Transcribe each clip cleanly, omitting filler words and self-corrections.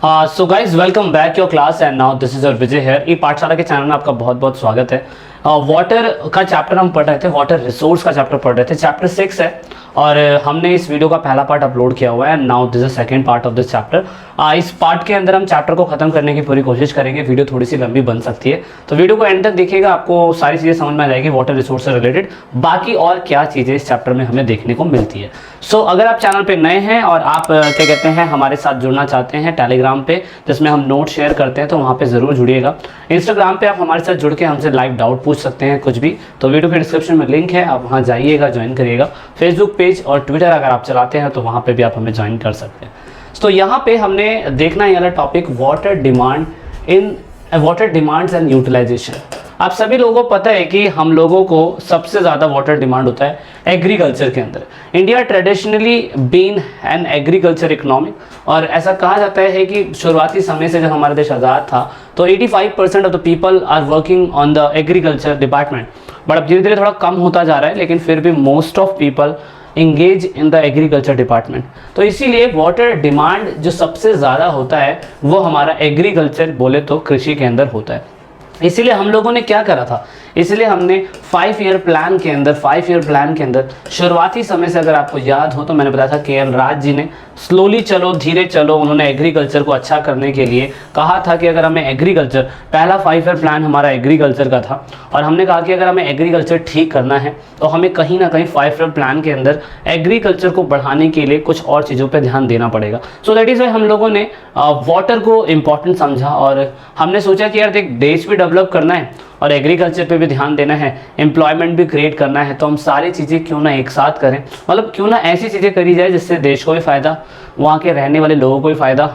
So guys welcome back your class and now this is your Vijay here. E Pathshala के channel में आपका बहुत बहुत स्वागत है। वाटर का चैप्टर हम पढ़ रहे थे, वाटर रिसोर्स का चैप्टर पढ़ रहे थे, चैप्टर 6 है और हमने इस वीडियो का पहला पार्ट अपलोड किया हुआ है। Now this is second part of this chapter. इस पार्ट के अंदर हम चैप्टर को खत्म करने की पूरी कोशिश करेंगे। वीडियो थोड़ी सी लंबी बन सकती है, तो वीडियो को एंड तक देखिएगा, आपको सारी चीज़ें समझ में आ जाएगी वाटर रिसोर्स से रिलेटेड, बाकी और क्या चीज़ें इस चैप्टर में हमें देखने को मिलती है। सो अगर आप चैनल पे नए हैं और आप क्या कहते हैं हमारे साथ जुड़ना चाहते हैं टेलीग्राम पे, जिसमें हम नोट शेयर करते हैं, तो वहाँ पे ज़रूर जुड़िएगा। इंस्टाग्राम पे आप हमारे साथ जुड़ के हमसे लाइव डाउट पूछ सकते हैं, कुछ भी, तो वीडियो के डिस्क्रिप्शन में लिंक है, आप वहाँ जाइएगा, ज्वाइन करिएगा। फेसबुक पेज और ट्विटर अगर आप चलाते हैं तो वहाँ पे भी आप हमें ज्वाइन कर सकते हैं। तो यहाँ पे हमने देखना है वाला topic water demands and utilisation. आप सभी लोगों को पता है कि हम लोगों को सबसे ज़्यादा वाटर डिमांड होता है एग्रीकल्चर के अंदर। India traditionally been an agriculture economy, और ऐसा कहा जाता है कि शुरुआती समय से जब हमारा देश आज़ाद था तो 85% of the people are working on the agriculture department. But अब धीरे धीरे थोड़ा कम होता जा रहा है, लेकिन फिर भी most of people engage in the agriculture department. तो इसीलिए वाटर डिमांड जो सबसे ज़्यादा होता है वो हमारा एग्रीकल्चर बोले तो कृषि के अंदर होता है। इसीलिए हम लोगों ने क्या करा था, इसलिए हमने 5 ईयर प्लान के अंदर शुरुआती समय से अगर आपको याद हो तो मैंने बताया था के.एल. राज जी ने स्लोली चलो धीरे चलो, उन्होंने एग्रीकल्चर को अच्छा करने के लिए कहा था कि अगर हमें एग्रीकल्चर, पहला 5 ईयर प्लान हमारा एग्रीकल्चर का था, और हमने कहा कि अगर हमें एग्रीकल्चर ठीक करना है तो हमें कहीं ना कहीं 5 ईयर प्लान के अंदर एग्रीकल्चर को बढ़ाने के लिए कुछ और चीज़ों पर ध्यान देना पड़ेगा। सो दैट इज़ वाई हम लोगों ने वाटर को इम्पॉर्टेंट समझा और हमने सोचा कि यार देख, देश भी डेवलप करना है और एग्रीकल्चर पे भी ध्यान देना है, एम्प्लॉयमेंट भी क्रिएट करना है, तो हम सारी चीज़ें क्यों ना एक साथ करें। मतलब क्यों ना ऐसी चीज़ें करी जाए जिससे देश को भी फ़ायदा, वहाँ के रहने वाले लोगों को भी फ़ायदा,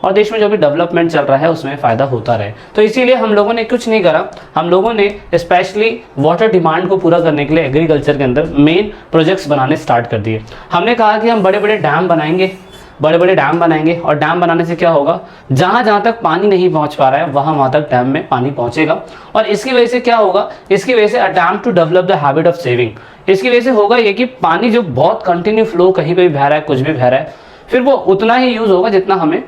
और देश में जो भी डेवलपमेंट चल रहा है उसमें फ़ायदा होता रहे। तो इसीलिए हम लोगों ने कुछ नहीं करा, हम लोगों ने स्पेशली वाटर डिमांड को पूरा करने के लिए एग्रीकल्चर के अंदर मेन प्रोजेक्ट्स बनाने स्टार्ट कर दिए। हमने कहा कि हम बड़े बड़े डैम बनाएंगे, और डैम बनाने से क्या होगा, जहाँ तक पानी नहीं पहुँच पा रहा है वहाँ तक डैम में पानी पहुँचेगा, और इसकी वजह से क्या होगा, इसकी वजह से attempt to develop the habit of saving. इसकी वजह से होगा ये कि पानी जो बहुत कंटिन्यू फ्लो कहीं पे भी बह रहा है, कुछ भी बह रहा है, फिर वो उतना ही यूज़ होगा जितना हमें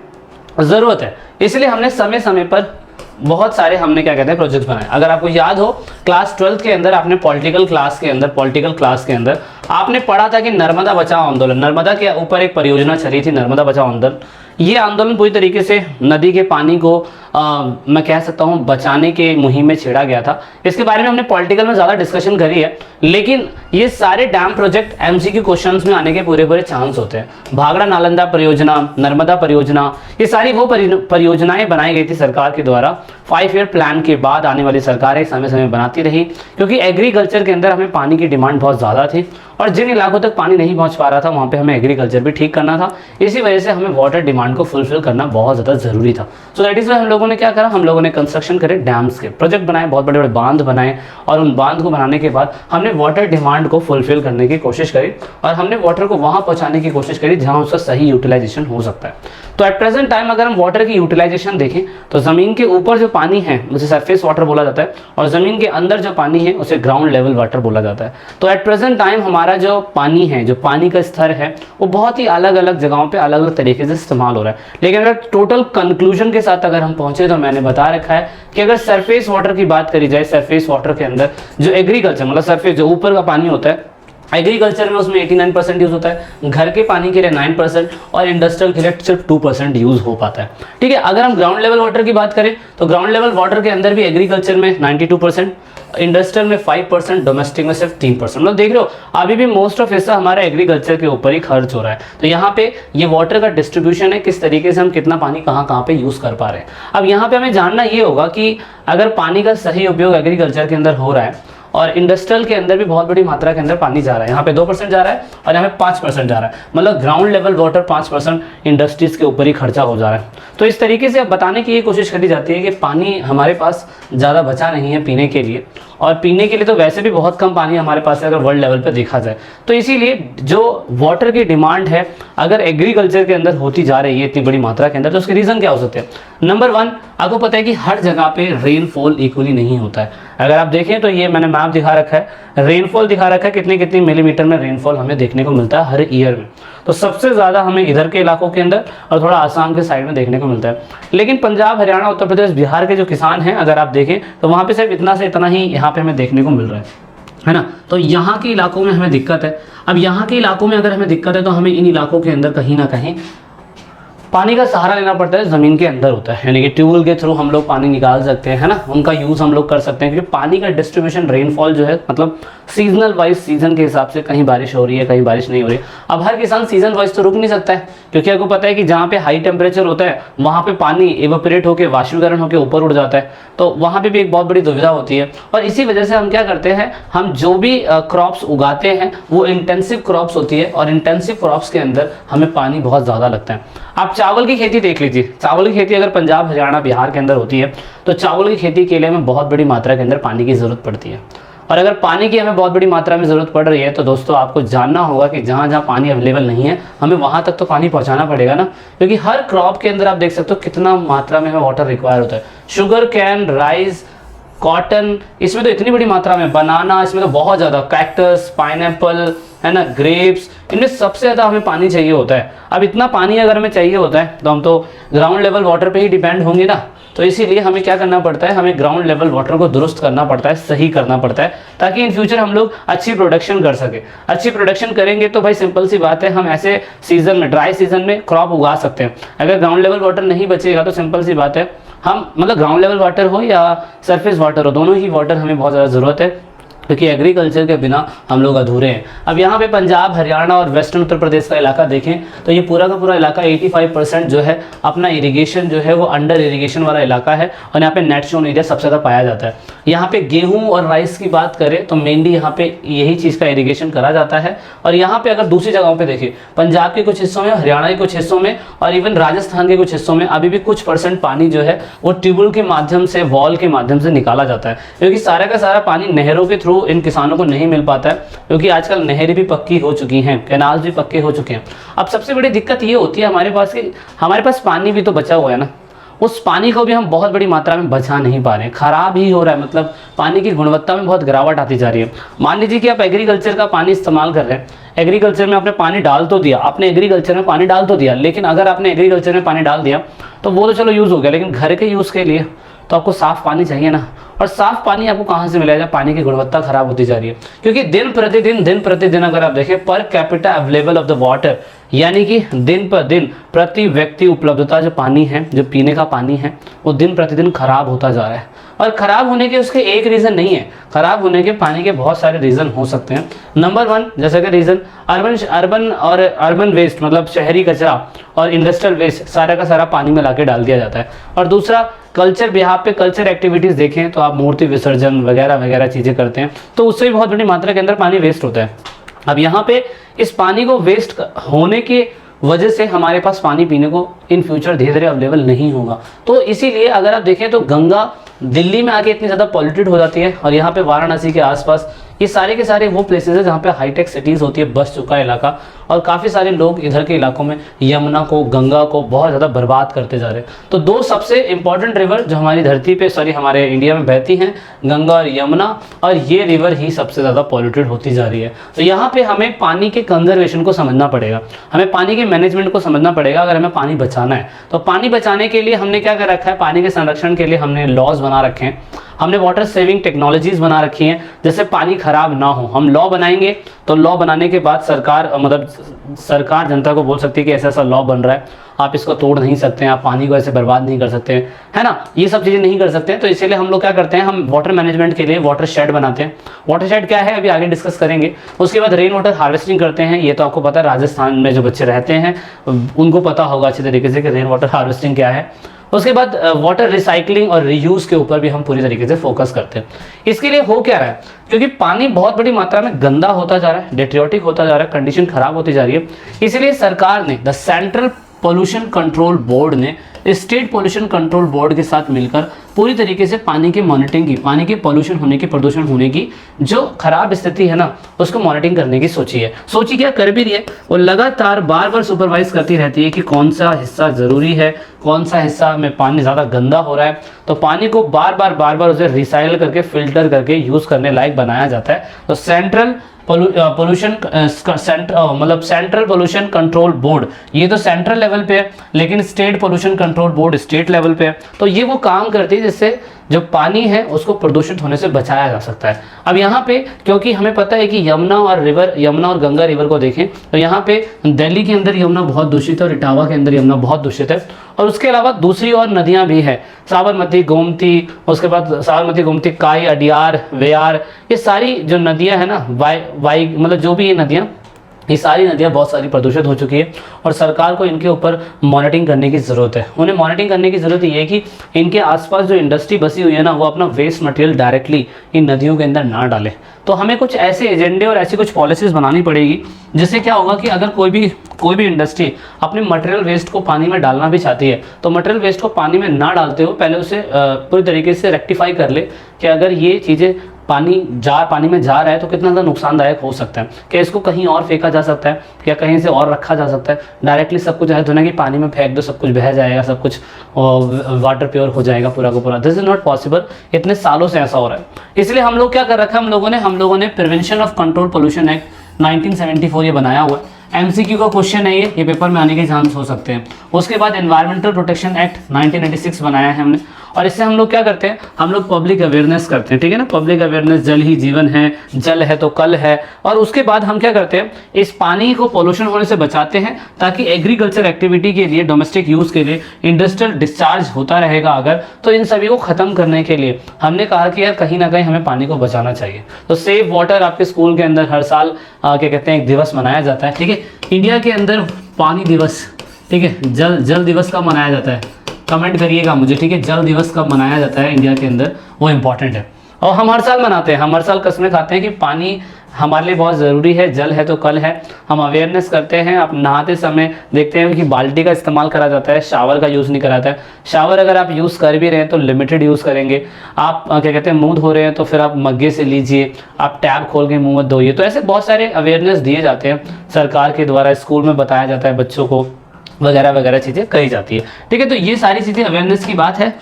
ज़रूरत है। इसलिए हमने समय समय पर बहुत सारे हमने क्या कहते हैं प्रोजेक्ट्स बनाए। अगर आपको याद हो क्लास 12 के अंदर आपने पॉलिटिकल क्लास के अंदर आपने पढ़ा था कि नर्मदा बचाओ आंदोलन, नर्मदा के ऊपर एक परियोजना चली थी, नर्मदा बचाओ आंदोलन। ये आंदोलन पूरी तरीके से नदी के पानी को मैं कह सकता हूँ बचाने के मुहिम में छेड़ा गया था। इसके बारे में हमने पॉलिटिकल में ज़्यादा डिस्कशन करी है, लेकिन ये सारे डैम प्रोजेक्ट एमसीक्यू क्वेश्चंस में आने के पूरे चांस होते हैं। भाखड़ा नालंदा परियोजना, नर्मदा परियोजना, ये सारी वो परियोजनाएं बनाई गई थी सरकार के द्वारा। 5 ईयर प्लान के बाद आने वाली सरकारें समय समय बनाती रही, क्योंकि एग्रीकल्चर के अंदर हमें पानी की डिमांड बहुत ज़्यादा थी और जिन इलाकों तक पानी नहीं पहुंच पा रहा था वहाँ पे हमें एग्रीकल्चर भी ठीक करना था। इसी वजह से हमें वाटर डिमांड को फुलफिल करना बहुत ज़्यादा ज़रूरी था। सो दैट इज़ वाई हम लोगों ने क्या करा, हम लोगों ने कंस्ट्रक्शन करे, डैम्स के प्रोजेक्ट बनाए, बहुत बड़े बड़े बांध बनाए, और उन बांध को बनाने के बाद हमने वाटर डिमांड को फुलफिल करने की कोशिश करी और हमने वाटर को वहाँ पहुँचाने की कोशिश करी जहाँ उसका सही यूटिलाइजेशन हो सकता है। तो एट प्रेजेंट टाइम अगर हम वाटर की यूटिलाइजेशन देखें तो ज़मीन के ऊपर जो पानी है उसे सरफेस वाटर बोला जाता है, और ज़मीन के अंदर जो पानी है उसे ग्राउंड लेवल वाटर बोला जाता है। तो एट प्रेजेंट टाइम हमारा जो पानी है, जो पानी का स्तर है, वो बहुत ही अलग अलग जगहों पे अलग अलग तरीके से इस्तेमाल हो रहा है। लेकिन अगर टोटल कंक्लूजन के साथ अगर हम पहुंचे तो मैंने बता रखा है कि अगर सरफेस वाटर की बात करी जाए, सरफेस वाटर के अंदर जो एग्रीकल्चर मतलब सरफेस जो ऊपर का पानी होता है, एग्रीकल्चर में उसमें 89% यूज़ होता है, घर के पानी के लिए 9% और इंडस्ट्रियल के लिए सिर्फ 2% यूज़ हो पाता है। ठीक है, अगर हम ग्राउंड लेवल वाटर की बात करें तो ग्राउंड लेवल वाटर के अंदर भी एग्रीकल्चर में 92%, इंडस्ट्रियल में 5%, डोमेस्टिक में सिर्फ 3%। मतलब देख रहे हो अभी भी मोस्ट ऑफ हिस्सा हमारा एग्रीकल्चर के ऊपर ही खर्च हो रहा है। तो यहाँ पे ये वाटर का डिस्ट्रीब्यूशन है, किस तरीके से हम कितना पानी कहाँ पे यूज़ कर पा रहे हैं। अब यहाँ पे हमें जानना ये होगा कि अगर पानी का सही उपयोग एग्रीकल्चर के अंदर हो रहा है और इंडस्ट्रियल के अंदर भी बहुत बड़ी मात्रा के अंदर पानी जा रहा है, यहाँ पे 2% जा रहा है और यहाँ पे 5% जा रहा है, मतलब ग्राउंड लेवल वाटर 5% इंडस्ट्रीज के ऊपर ही खर्चा हो जा रहा है। तो इस तरीके से अब बताने की ये कोशिश करी जाती है कि पानी हमारे पास ज़्यादा बचा नहीं है पीने के लिए, और पीने के लिए तो वैसे भी बहुत कम पानी हमारे पास है अगर वर्ल्ड लेवल पे देखा जाए। तो इसीलिए जो वाटर की डिमांड है अगर एग्रीकल्चर के अंदर होती जा रही है इतनी बड़ी मात्रा के अंदर, तो उसके रीज़न क्या हो सकते हैं। नंबर 1, आपको पता है कि हर जगह पे रेनफॉल इक्वली नहीं होता है। अगर आप देखें तो ये मैंने मैप दिखा रखा है, रेनफॉल दिखा रखा है कितनी मिलीमीटर में रेनफॉल हमें देखने को मिलता है हर ईयर में। तो सबसे ज़्यादा हमें इधर के इलाकों के अंदर और थोड़ा आसाम के साइड में देखने को मिलता है। लेकिन पंजाब, हरियाणा, उत्तर प्रदेश, बिहार के जो किसान हैं अगर आप देखें तो वहाँ पे सिर्फ इतना से इतना ही यहाँ पे हमें देखने को मिल रहा है ना। तो यहाँ के इलाकों में हमें दिक्कत है। अब यहाँ के इलाकों में अगर हमें दिक्कत है तो हमें इन इलाकों के अंदर कहीं ना कहीं पानी का सहारा लेना पड़ता है, ज़मीन के अंदर होता है, यानी कि ट्यूबवेल के थ्रू हम लोग पानी निकाल सकते हैं, है ना, उनका यूज़ हम लोग कर सकते हैं। क्योंकि पानी का डिस्ट्रीब्यूशन, रेनफॉल जो है मतलब सीजनल वाइज, सीजन के हिसाब से कहीं बारिश हो रही है, कहीं बारिश नहीं हो रही है। अब हर किसान सीजन वाइज तो रुक नहीं सकता है, क्योंकि आपको पता है कि जहाँ पे हाई टेम्परेचर होता है वहाँ पे पानी एवापोरेट होकर, वाष्पीकरण होकर ऊपर उड़ जाता है, तो वहाँ पे भी एक बहुत बड़ी दुविधा होती है। और इसी वजह से हम क्या करते हैं, हम जो भी क्रॉप्स उगाते हैं वो इंटेंसिव क्रॉप्स होती है, और इंटेंसिव क्रॉप्स के अंदर हमें पानी बहुत ज़्यादा लगता है। आप चावल की खेती देख लीजिए, चावल की खेती अगर पंजाब, हरियाणा, बिहार के अंदर होती है तो चावल की खेती के लिए हमें बहुत बड़ी मात्रा के अंदर पानी की ज़रूरत पड़ती है। और अगर पानी की हमें बहुत बड़ी मात्रा में ज़रूरत पड़ रही है तो दोस्तों आपको जानना होगा कि जहाँ जहाँ पानी अवेलेबल नहीं है हमें वहाँ तक तो पानी पहुँचाना पड़ेगा ना, क्योंकि हर क्रॉप के अंदर आप देख सकते हो कितना मात्रा में हमें वाटर रिक्वायर होता है। शुगर कैन, राइस, कॉटन, इसमें तो इतनी बड़ी मात्रा में, बनाना, इसमें तो बहुत ज़्यादा, कैक्टस, पाइनएप्पल, है ना, ग्रेप्स, इनमें सबसे ज़्यादा हमें पानी चाहिए होता है। अब इतना पानी अगर हमें चाहिए होता है तो हम तो ग्राउंड लेवल वाटर पे ही डिपेंड होंगे ना, तो इसीलिए हमें क्या करना पड़ता है, हमें ग्राउंड लेवल वाटर को दुरुस्त करना पड़ता है, सही करना पड़ता है, ताकि इन फ्यूचर हम लोग अच्छी प्रोडक्शन कर सके। अच्छी प्रोडक्शन करेंगे तो भाई सिंपल सी बात है, हम ऐसे सीजन में, ड्राई सीजन में क्रॉप उगा सकते हैं। अगर ग्राउंड लेवल वाटर नहीं बचेगा तो सिंपल सी बात है, हम मतलब ग्राउंड लेवल वाटर हो या सरफेस वाटर हो, दोनों ही वाटर हमें बहुत ज़्यादा ज़रूरत है, क्योंकि एग्रीकल्चर के बिना हम लोग अधूरे हैं। अब यहाँ पे पंजाब, हरियाणा और वेस्टर्न उत्तर प्रदेश का इलाका देखें तो ये पूरा का पूरा इलाका 85% जो है अपना इरिगेशन जो है वो अंडर इरिगेशन वाला इलाका है, और यहाँ पे नेट शोन एरिया सबसे ज़्यादा पाया जाता है। यहाँ पे गेहूँ और राइस की बात करें तो मेनली यहाँ पे यही चीज़ का इरिगेशन करा जाता है। और यहाँ पे अगर दूसरी जगहों पर देखें, पंजाब के कुछ हिस्सों में, हरियाणा के कुछ हिस्सों में और इवन राजस्थान के कुछ हिस्सों में अभी भी कुछ % पानी जो है वो ट्यूबवेल के माध्यम से, वॉल के माध्यम से निकाला जाता है, क्योंकि सारा का सारा पानी नहरों के थ्रू इन किसानों को नहीं मिल पाता है, क्योंकि आजकल नहरें भी पक्की हो चुकी हैं, कैनाल भी पक्के हो चुके हैं। अब सबसे बड़ी दिक्कत ये होती है हमारे पास कि हमारे पास पानी भी तो बचा हुआ है ना, उस पानी को भी हम बहुत बड़ी मात्रा में बचा नहीं पा रहे हैं, खराब ही हो रहा है, मतलब पानी की गुणवत्ता में बहुत गिरावट आती जा रही है। मान लीजिए कि आप एग्रीकल्चर का पानी इस्तेमाल कर रहे हैं, एग्रीकल्चर में आपने पानी डाल तो दिया, आपने एग्रीकल्चर में पानी डाल तो दिया, लेकिन अगर आपने एग्रीकल्चर में पानी डाल दिया तो वो तो चलो यूज़ हो गया, लेकिन घर के यूज़ के लिए तो आपको साफ़ पानी चाहिए ना। और साफ़ पानी आपको कहाँ से मिलेगा? पानी की गुणवत्ता खराब होती जा रही है, क्योंकि दिन प्रतिदिन अगर आप देखें per capita available of the water, यानी कि दिन पर दिन प्रति व्यक्ति उपलब्धता जो पानी है, जो पीने का पानी है, वो दिन प्रतिदिन खराब होता जा रहा है। और ख़राब होने के उसके एक रीज़न नहीं है, ख़राब होने के पानी के बहुत सारे रीज़न हो सकते हैं। नंबर 1 जैसे कि रीज़न अर्बन वेस्ट, मतलब शहरी कचरा और इंडस्ट्रियल वेस्ट सारा का सारा पानी में लाके डाल दिया जाता है। और दूसरा कल्चर, बिहार पे कल्चर एक्टिविटीज़ देखें तो आप मूर्ति विसर्जन वगैरह वगैरह चीज़ें करते हैं, तो उससे भी बहुत बड़ी मात्रा के अंदर पानी वेस्ट होता है। अब यहाँ पे इस पानी को वेस्ट होने के वजह से हमारे पास पानी पीने को इन फ्यूचर धीरे धीरे अवेलेबल नहीं होगा। तो इसीलिए अगर आप देखें तो गंगा दिल्ली में आके इतनी ज़्यादा पॉल्यूटेड हो जाती है, और यहाँ पे वाराणसी के आसपास ये सारे के सारे वो प्लेसेस है जहाँ पे हाईटेक सिटीज़ होती है, बस चुका है इलाका, और काफ़ी सारे लोग इधर के इलाकों में यमुना को, गंगा को बहुत ज़्यादा बर्बाद करते जा रहे हैं। तो दो सबसे इंपॉर्टेंट रिवर जो हमारी धरती पे, हमारे इंडिया में बहती हैं, गंगा और यमुना, और ये रिवर ही सबसे ज़्यादा पॉल्यूटेड होती जा रही है। तो यहाँ पे हमें पानी के कंजर्वेशन को समझना पड़ेगा, हमें पानी के मैनेजमेंट को समझना पड़ेगा अगर हमें पानी बचाना है। तो पानी बचाने के लिए हमने क्या कर रखा है, पानी के संरक्षण के लिए हमने लॉज बना रखे हैं, हमने वाटर सेविंग टेक्नोलॉजीज बना रखी हैं, जैसे पानी खराब ना हो। हम लॉ बनाएंगे तो लॉ बनाने के बाद सरकार जनता को बोल सकती है कि ऐसा ऐसा लॉ बन रहा है, आप इसको तोड़ नहीं सकते हैं, आप पानी को ऐसे बर्बाद नहीं कर सकते हैं, है ना, ये सब चीज़ें नहीं कर सकते हैं। तो इसीलिए हम लोग क्या करते हैं, हम वाटर मैनेजमेंट के लिए वाटर शेड बनाते हैं। वाटर शेड क्या है अभी आगे डिस्कस करेंगे। उसके बाद रेन वाटर हार्वेस्टिंग करते हैं, ये तो आपको पता है, राजस्थान में जो बच्चे रहते हैं उनको पता होगा अच्छी तरीके से कि रेन वाटर हार्वेस्टिंग क्या है। उसके बाद वाटर रिसाइकलिंग और रीयूज के ऊपर भी हम पूरी तरीके से फोकस करते हैं। इसके लिए हो क्या रहा है, क्योंकि पानी बहुत बड़ी मात्रा में गंदा होता जा रहा है, डेट्रियोटिक होता जा रहा है, कंडीशन खराब होती जा रही है। इसलिए सरकार ने, the central pollution control board ने स्टेट पोल्यूशन कंट्रोल बोर्ड के साथ मिलकर पूरी तरीके से पानी की मॉनिटरिंग की, पानी के पॉल्यूशन होने की, प्रदूषण होने की जो खराब स्थिति है ना उसको मॉनिटरिंग करने की सोची है। सोची क्या, कर भी रही है, वो लगातार बार बार सुपरवाइज करती रहती है कि कौन सा हिस्सा ज़रूरी है, कौन सा हिस्सा में पानी ज़्यादा गंदा हो रहा है। तो पानी को बार बार उसे रिसाइकल करके फिल्टर करके यूज़ करने लायक बनाया जाता है। तो सेंट्रल पोल्यूशन मतलब सेंट्रल पोल्यूशन कंट्रोल बोर्ड, ये तो सेंट्रल लेवल पे है, लेकिन state pollution control board state level पे है। तो ये वो काम करती है जिससे जो पानी है उसको प्रदूषित होने से बचाया जा सकता है। अब यहाँ पे क्योंकि हमें पता है कि यमुना और गंगा रिवर को देखें तो यहाँ पे दिल्ली के अंदर यमुना बहुत दूषित है और इटावा के अंदर यमुना बहुत दूषित है। और उसके अलावा दूसरी और नदियाँ भी हैं, साबरमती, गोमती, उसके बाद साबरमती, गोमती, काई, अडियार, वेयार, ये सारी जो नदियाँ हैं ना, वाई मतलब जो भी ये नदियाँ, ये सारी नदियाँ बहुत सारी प्रदूषित हो चुकी है और सरकार को इनके ऊपर मॉनिटरिंग करने की ज़रूरत है। उन्हें मॉनिटरिंग करने की ज़रूरत ये है कि इनके आसपास जो इंडस्ट्री बसी हुई है ना वो अपना वेस्ट मटेरियल डायरेक्टली इन नदियों के अंदर ना डाले। तो हमें कुछ ऐसे एजेंडे और ऐसी कुछ पॉलिसीज़ बनानी पड़ेगी जिससे क्या होगा कि अगर कोई भी इंडस्ट्री अपने मटेरियल वेस्ट को पानी में डालना भी चाहती है तो मटेरियल वेस्ट को पानी में ना डालते हो पहले उसे पूरी तरीके से रेक्टिफाई कर ले कि अगर ये चीज़ें पानी में जा रहा है तो कितना ज़्यादा नुकसानदायक हो सकता है, क्या इसको कहीं और फेंका जा सकता है, क्या कहीं से और रखा जा सकता है। डायरेक्टली सब कुछ ऐसा कि पानी में फेंक दो, सब कुछ बह जाएगा, सब कुछ वाटर प्योर हो जाएगा पूरा का पूरा। दिस इज नॉट पॉसिबल, इतने सालों से ऐसा हो रहा है। इसलिए हम लोग क्या कर रखा है, हम लोगों ने prevention of control pollution act 1974 ये बनाया हुआ है। एमसीक्यू का क्वेश्चन है ये पेपर में आने के चांस हो सकते हैं। उसके बाद एनवायरमेंटल प्रोटेक्शन एक्ट 1986 बनाया है हमने, और इससे हम लोग क्या करते हैं, हम लोग पब्लिक अवेयरनेस करते हैं, ठीक है ना। पब्लिक अवेयरनेस, जल ही जीवन है, जल है तो कल है। और उसके बाद हम क्या करते हैं, इस पानी को पोल्यूशन होने से बचाते हैं ताकि एग्रीकल्चर एक्टिविटी के लिए, डोमेस्टिक यूज़ के लिए इंडस्ट्रियल डिस्चार्ज होता रहेगा अगर, तो इन सभी को ख़त्म करने के लिए हमने कहा कि यार कहीं ना कहीं हमें पानी को बचाना चाहिए। तो सेव वाटर आपके स्कूल के अंदर हर साल क्या कहते हैं एक दिवस मनाया जाता है, ठीक है। इंडिया के अंदर पानी दिवस, ठीक है, जल दिवस कब मनाया जाता है, कमेंट करिएगा मुझे, ठीक है। जल दिवस कब मनाया जाता है इंडिया के अंदर, वो इम्पॉर्टेंट है। और हम हर साल मनाते हैं, हम हर साल कसमें खाते हैं कि पानी हमारे लिए बहुत ज़रूरी है, जल है तो कल है। हम अवेयरनेस करते हैं, आप नहाते समय देखते हैं कि बाल्टी का इस्तेमाल करा जाता है, शावर का यूज़ नहीं कराता है। शावर अगर आप यूज़ कर भी रहे हैं तो लिमिटेड यूज़ करेंगे। आप क्या कहते हैं मुंह धो रहे हैं तो फिर आप मग्गे से लीजिए, आप टैब खोल के मुँह मत धोइए। तो ऐसे बहुत सारे अवेयरनेस दिए जाते हैं सरकार के द्वारा, स्कूल में बताया जाता है बच्चों को, वगैरह वगैरह चीज़ें कही जाती है, ठीक है। तो ये सारी चीज़ें अवेयरनेस की बात है,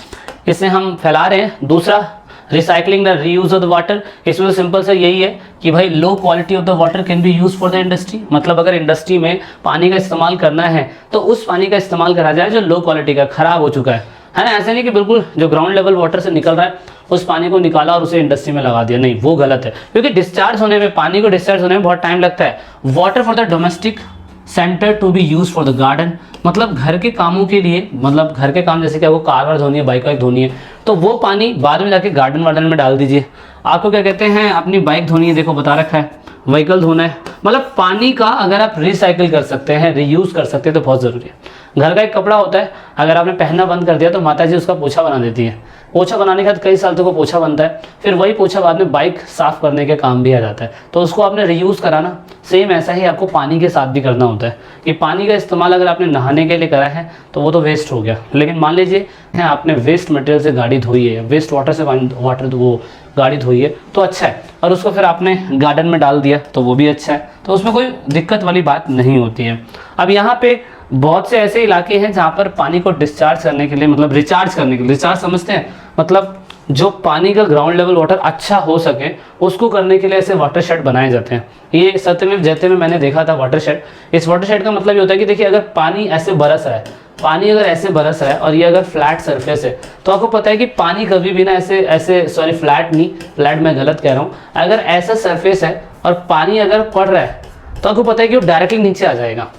इसे हम फैला रहे हैं। दूसरा, recycling the reuse of the water, इसमें तो सिंपल से यही है कि भाई low quality of the water can be use for the industry. मतलब अगर इंडस्ट्री में पानी का इस्तेमाल करना है तो उस पानी का इस्तेमाल करा जाए जो लो क्वालिटी का, खराब हो चुका है ना। ऐसे नहीं कि बिल्कुल जो ग्राउंड लेवल वाटर से निकल रहा है उस पानी को निकाला और उसे इंडस्ट्री में लगा दिया, नहीं, वो गलत है। क्योंकि डिस्चार्ज होने में, पानी को डिस्चार्ज होने में बहुत टाइम लगता है। Water for the domestic centre to be use for the garden, मतलब घर के कामों के लिए, मतलब घर के काम जैसे कि आपको कार वार धोनी है, बाइक वाइक धोनी है, तो वो पानी बाद में जाके गार्डन वार्डन में डाल दीजिए। आपको क्या कहते हैं, अपनी बाइक धोनी है, देखो बता रखा है, व्हीकल धोना है, मतलब पानी का अगर आप रिसाइकिल कर सकते हैं, रीयूज कर सकते हैं तो बहुत ज़रूरी है। घर का एक कपड़ा होता है, अगर आपने पहनना बंद कर दिया तो माता जी उसका पोछा बना देती है। पोछा बनाने के बाद कई साल तक वो पोछा बनता है, फिर वही पोछा बाद में बाइक साफ़ करने के काम भी आ जाता है, तो उसको आपने रीयूज़ कराना। सेम ऐसा ही आपको पानी के साथ भी करना होता है कि पानी का इस्तेमाल अगर आपने नहाने के लिए करा है तो वो तो वेस्ट हो गया, लेकिन मान लीजिए आपने वेस्ट मटेरियल से गाड़ी धोई है, वेस्ट वाटर से वो गाड़ी धोई है तो अच्छा है, और उसको फिर आपने गार्डन में डाल दिया तो वो भी अच्छा है, तो उसमें कोई दिक्कत वाली बात नहीं होती है। अब यहाँ पे बहुत से ऐसे इलाके हैं जहाँ पर पानी को डिस्चार्ज करने के लिए, मतलब रिचार्ज करने के लिए, रिचार्ज समझते हैं, मतलब जो पानी का ग्राउंड लेवल वाटर अच्छा हो सके उसको करने के लिए ऐसे वाटर शेड बनाए जाते हैं। ये सत्यमेव जयते में मैंने देखा था वाटर शेड। इस वाटर शेड का मतलब ये होता है कि देखिए अगर पानी ऐसे बरस रहा है, पानी अगर ऐसे बरस रहा है और ये अगर फ्लैट सरफेस है तो आपको पता है कि पानी कभी भी ना ऐसे सॉरी फ्लैट नहीं, फ्लैट मैं गलत कह रहा हूँ, अगर ऐसा सरफेस है और पानी अगर पड़ रहा है तो आपको पता है कि वो डायरेक्टली नीचे आ जाएगा।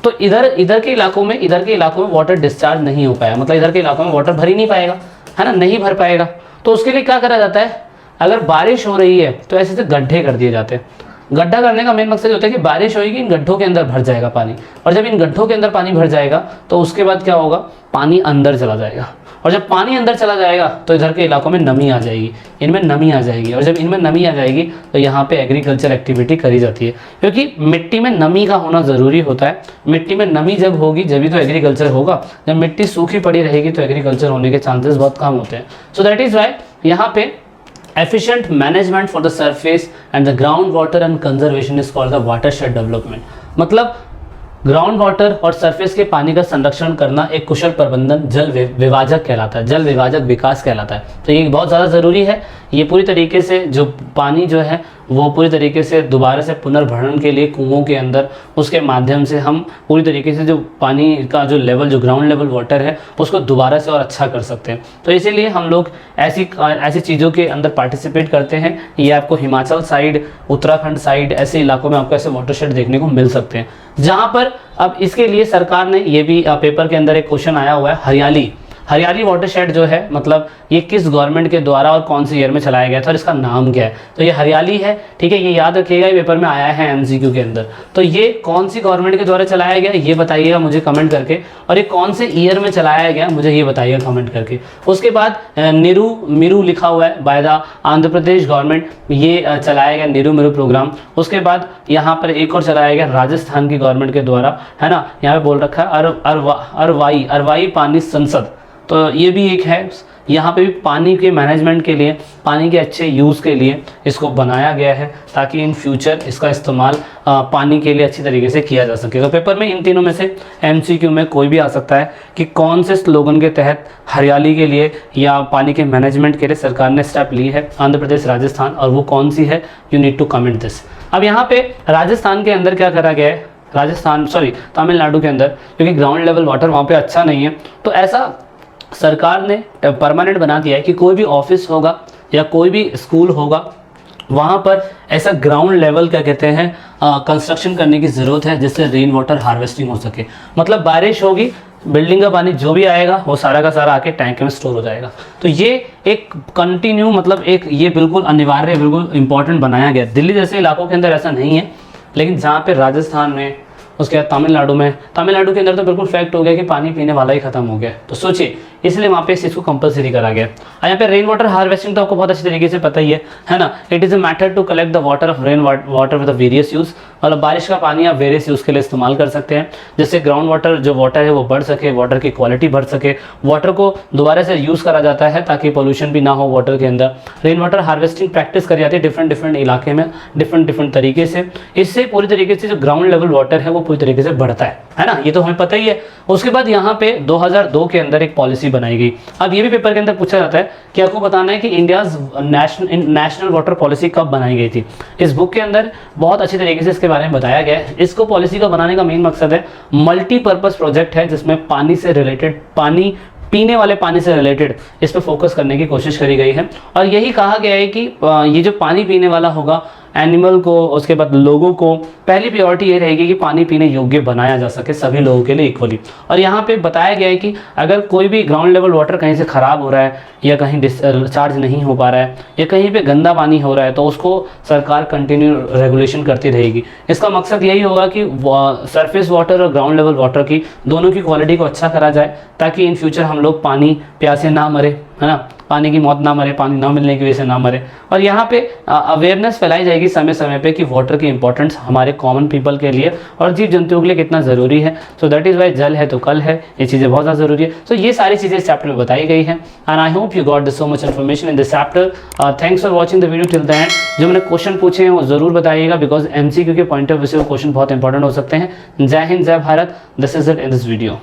तो इधर के इलाकों में वाटर डिस्चार्ज नहीं हो पाया, मतलब इधर के इलाकों में वाटर भर ही नहीं पाएगा, है ना, नहीं भर पाएगा। तो उसके लिए क्या करा जाता है, अगर बारिश हो रही है तो ऐसे गड्ढे कर दिए जाते हैं। गड्ढा करने का मेन मकसद होता है कि बारिश होगी, इन गड्ढों के अंदर भर जाएगा पानी, और जब इन गड्ढों के अंदर पानी भर जाएगा तो उसके बाद क्या होगा, पानी अंदर चला जाएगा, और जब पानी अंदर चला जाएगा तो इधर के इलाकों में नमी आ जाएगी, इनमें नमी आ जाएगी, और जब इनमें नमी आ जाएगी तो यहाँ पे एग्रीकल्चर एक्टिविटी करी जाती है, क्योंकि मिट्टी में नमी का होना ज़रूरी होता है। मिट्टी में नमी जब होगी जब तो एग्रीकल्चर होगा, जब मिट्टी सूखी पड़ी रहेगी तो एग्रीकल्चर होने के चांसेस बहुत कम होते हैं। सो दैट इज़ वाई यहाँ पे efficient management for the surface and the groundwater and conservation is called the watershed development। मतलब ग्राउंड वाटर और सरफेस के पानी का संरक्षण करना एक कुशल प्रबंधन जल विभाजक कहलाता है, जल विभाजक विकास कहलाता है। तो ये बहुत ज़्यादा ज़रूरी है। ये पूरी तरीके से जो पानी जो है वो पूरी तरीके से दोबारा से पुनर्भरण के लिए कुओं के अंदर उसके माध्यम से हम पूरी तरीके से जो पानी का जो लेवल, जो ग्राउंड लेवल वाटर है उसको दोबारा से और अच्छा कर सकते हैं। तो इसीलिए हम लोग ऐसी चीज़ों के अंदर पार्टिसिपेट करते हैं। ये आपको हिमाचल साइड, उत्तराखंड साइड, ऐसे इलाकों में आपको ऐसे वाटरशेड देखने को मिल सकते हैं, जहाँ पर अब इसके लिए सरकार ने, ये भी पेपर के अंदर एक क्वेश्चन आया हुआ है, हरियाली वाटरशेड जो है मतलब ये किस गवर्नमेंट के द्वारा और कौन से ईयर में चलाया गया था और इसका नाम क्या है। तो ये हरियाली है, ठीक है, ये याद रखिएगा, ये पेपर में आया है एमसीक्यू के अंदर। तो ये कौन सी गवर्नमेंट के द्वारा चलाया गया ये बताइएगा मुझे कमेंट करके, और ये कौन से ईयर में चलाया गया मुझे ये बताइएगा कमेंट करके। उसके बाद नीरू लिखा हुआ है by the Andhra Pradesh government, ये चलाया गया नीरू प्रोग्राम। उसके बाद यहाँ पर एक और चलाया गया राजस्थान की गवर्नमेंट के द्वारा, है ना, यहाँ पे बोल रखा है अरवाई पानी संसद। तो ये भी एक है, यहाँ पे भी पानी के मैनेजमेंट के लिए, पानी के अच्छे यूज़ के लिए इसको बनाया गया है, ताकि इन फ्यूचर इसका इस्तेमाल पानी के लिए अच्छी तरीके से किया जा सके। तो पेपर में इन तीनों में से एमसीक्यू में कोई भी आ सकता है कि कौन से स्लोगन के तहत हरियाली के लिए या पानी के मैनेजमेंट के लिए सरकार ने स्टेप ली है आंध्र प्रदेश, राजस्थान, और वो कौन सी है। You need to comment this. अब यहाँ पे राजस्थान के अंदर क्या करा गया है, तमिलनाडु के अंदर, क्योंकि ग्राउंड लेवल वाटर वहाँ पे अच्छा नहीं है, तो ऐसा सरकार ने परमानेंट बना दिया है कि कोई भी ऑफिस होगा या कोई भी स्कूल होगा वहाँ पर ऐसा ग्राउंड लेवल क्या कहते हैं कंस्ट्रक्शन करने की ज़रूरत है, जिससे रेन वाटर हार्वेस्टिंग हो सके। मतलब बारिश होगी, बिल्डिंग का पानी जो भी आएगा वो सारा का सारा आके टैंक में स्टोर हो जाएगा। तो ये एक कंटिन्यू, मतलब एक ये बिल्कुल अनिवार्य, बिल्कुल इंपॉर्टेंट बनाया गया। दिल्ली जैसे इलाकों के अंदर ऐसा नहीं है, लेकिन जहाँ पे राजस्थान में, उसके बाद तमिलनाडु के अंदर तो बिल्कुल फैक्ट हो गया कि पानी पीने वाला ही खत्म हो गया। तो सोचिए, इसलिए वहाँ पे इस चीज़ को कंपलसरी करा गया। और यहाँ पे रेन वाटर हार्वेस्टिंग तो आपको बहुत अच्छी तरीके से पता ही है ना। It is a method to collect the water of rain water with the various use. मतलब बारिश का पानी आप वेरियस यूज़ के लिए इस्तेमाल कर सकते हैं, जिससे ग्राउंड वाटर जो वाटर है वो बढ़ सके, वाटर की क्वालिटी बढ़ सके, वाटर को दोबारा से यूज़ करा जाता है ताकि पोल्यूशन भी ना हो वाटर के अंदर। रेन वाटर हार्वेस्टिंग प्रैक्टिस करी जाती है डिफरेंट इलाके में, डिफरेंट तरीके से। इससे पूरी तरीके से जो ग्राउंड लेवल वाटर है वो पूरी तरीके से बढ़ता है ना, ये तो हमें पता ही है। उसके बाद यहाँ पे 2002 के अंदर एक पॉलिसी बनाई गई। अब ये भी पेपर के अंदर पूछा जाता है कि आपको बताना है कि इंडियाज नेशनल वाटर पॉलिसी कब बनाई गई थी। इस बुक के अंदर बहुत अच्छी तरीके से इसके बारे में बताया गया है। इसको पॉलिसी का बनाने का मेन मकसद है, मल्टीपर्पज़ प्रोजेक्ट है जिसमें पानी से रिलेटेड, पानी पीने वाले पानी से रिलेटेड इस पर फोकस करने की कोशिश करी गई है। और यही कहा गया है कि ये जो पानी पीने वाला होगा, एनिमल को, उसके बाद लोगों को, पहली प्रायोरिटी ये रहेगी कि पानी पीने योग्य बनाया जा सके सभी लोगों के लिए इक्वली। और यहाँ पे बताया गया है कि अगर कोई भी ग्राउंड लेवल वाटर कहीं से ख़राब हो रहा है या कहीं डिस्चार्ज नहीं हो पा रहा है या कहीं पे गंदा पानी हो रहा है, तो उसको सरकार कंटिन्यू रेगुलेशन करती रहेगी। इसका मकसद यही होगा कि सरफेस वाटर और ग्राउंड लेवल वाटर की दोनों की क्वालिटी को अच्छा करा जाए, ताकि इन फ्यूचर हम लोग पानी प्यासे ना मरे, है ना, पानी की मौत ना मरे, पानी ना मिलने की वजह से ना मरे। और यहाँ पे अवेयरनेस फैलाई जाएगी समय समय पे कि वाटर की इंपॉर्टेंस हमारे कॉमन पीपल के लिए और जीव जंतुओं के लिए कितना ज़रूरी है। सो दैट इज़ वाई जल है तो कल है, ये चीज़ें बहुत ज़्यादा ज़रूरी है। सो ये सारी चीज़ें इस चैप्टर में बताई गई हैं, and I hope you got this so much information in this chapter. Thanks for watching the video till the end. जो मैंने क्वेश्चन पूछे हैं वो ज़रूर बताइएगा, बिकॉज एमसीक्यू के पॉइंट ऑफ व्यू से वो क्वेश्चन बहुत इंपॉर्टेंट हो सकते हैं। जय हिंद, जय Bharat. This is it in this video.